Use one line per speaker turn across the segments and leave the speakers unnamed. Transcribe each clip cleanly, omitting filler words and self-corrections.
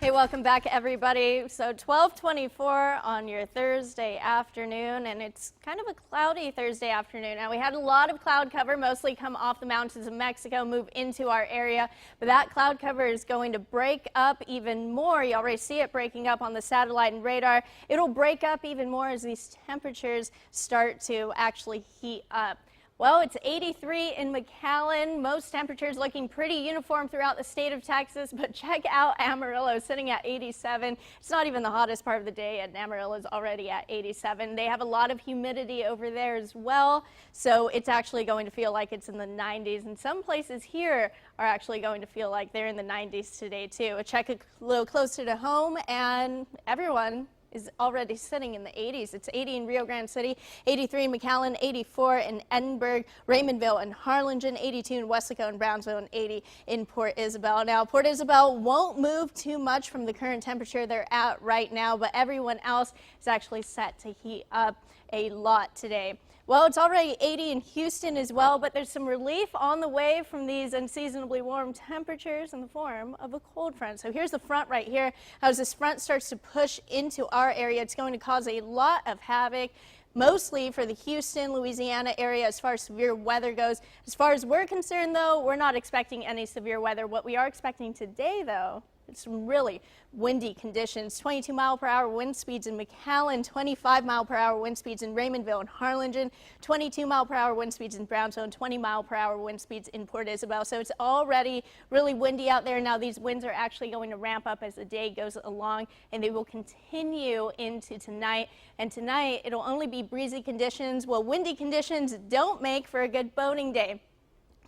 Hey, welcome back everybody. So 12:24 on your Thursday afternoon, and it's kind of a cloudy Thursday afternoon. Now we had a lot of cloud cover, mostly come off the mountains of Mexico, move into our area, but that cloud cover is going to break up even more. You already see it breaking up on the satellite and radar. It'll break up even more as these temperatures start to actually heat up. Well, it's 83 in McAllen. Most temperatures looking pretty uniform throughout the state of Texas, but check out Amarillo sitting at 87. It's not even the hottest part of the day, and Amarillo is already at 87. They have a lot of humidity over there as well, so it's actually going to feel like it's in the 90s. And some places here are actually going to feel like they're in the 90s today, too. Check a little closer to home, and everyone is already sitting in the 80s. It's 80 in Rio Grande City, 83 in McAllen, 84 in Edinburg, Raymondville and Harlingen, 82 in Weslaco and Brownsville, and 80 in Port Isabel. Now, Port Isabel won't move too much from the current temperature they're at right now, but everyone else is actually set to heat up a lot today. Well, it's already 80 in Houston as well, but there's some relief on the way from these unseasonably warm temperatures in the form of a cold front. So here's the front right here. As this front starts to push into our area, it's going to cause a lot of havoc, mostly for the Houston, Louisiana area as far as severe weather goes. As far as we're concerned, though, we're not expecting any severe weather. What we are expecting today, though, it's some really windy conditions. 22-mile-per-hour wind speeds in McAllen, 25-mile-per-hour wind speeds in Raymondville and Harlingen, 22-mile-per-hour wind speeds in Brownsville, and 20-mile-per-hour wind speeds in Port Isabel. So it's already really windy out there. Now these winds are actually going to ramp up as the day goes along, and they will continue into tonight. And tonight it'll only be breezy conditions. Well, windy conditions don't make for a good boating day.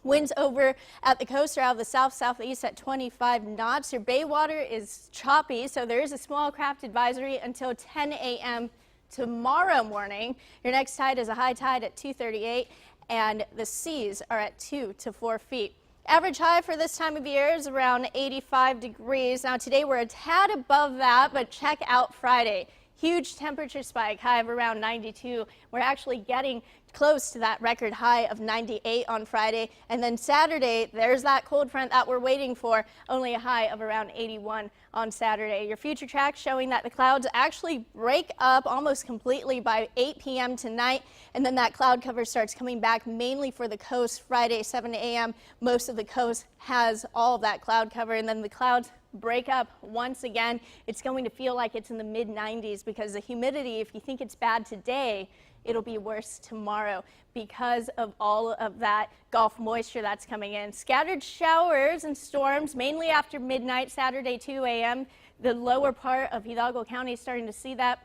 Winds over at the coast are out of the south-southeast at 25 knots. Your bay water is choppy, so there is a small craft advisory until 10 a.m. tomorrow morning. Your next tide is a high tide at 2:38, and the seas are at 2 to 4 feet. Average high for this time of year is around 85 degrees. Now today we're a tad above that, but check out Friday. Huge temperature spike, high of around 92. We're actually getting close to that record high of 98 on Friday. And then Saturday, there's that cold front that we're waiting for, only a high of around 81 on Saturday. Your future track showing that the clouds actually break up almost completely by 8 p.m. tonight. And then that cloud cover starts coming back mainly for the coast Friday, 7 a.m. Most of the coast has all of that cloud cover, and then the clouds break up once again. It's going to feel like it's in the mid 90s because the humidity, if you think it's bad today, it'll be worse tomorrow because of all of that Gulf moisture that's coming in. Scattered showers and storms mainly after midnight Saturday 2 a.m. The lower part of Hidalgo County is starting to see that.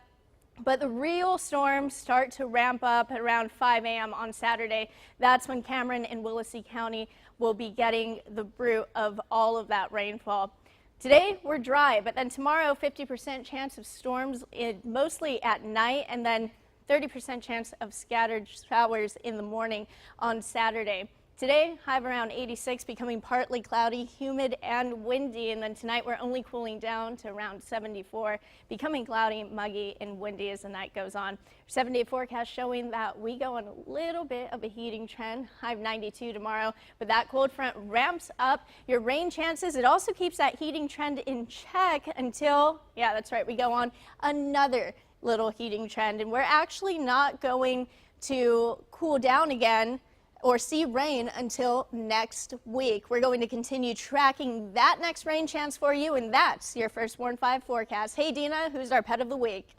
But the real storms start to ramp up at around 5 a.m. on Saturday. That's when Cameron and Willacy County will be getting the brunt of all of that rainfall. Today we're dry, but then tomorrow 50% chance of storms mostly at night, and then 30% chance of scattered showers in the morning on Saturday. Today, high of around 86, becoming partly cloudy, humid, and windy. And then tonight, we're only cooling down to around 74, becoming cloudy, muggy, and windy as the night goes on. 7-day forecast showing that we go on a little bit of a heating trend, high of 92 tomorrow. But that cold front ramps up your rain chances. It also keeps that heating trend in check until, yeah, that's right, we go on another little heating trend. And we're actually not going to cool down again or see rain until next week. We're going to continue tracking that next rain chance for you, and that's your First Warn 5 forecast. Hey, Dina, who's our pet of the week?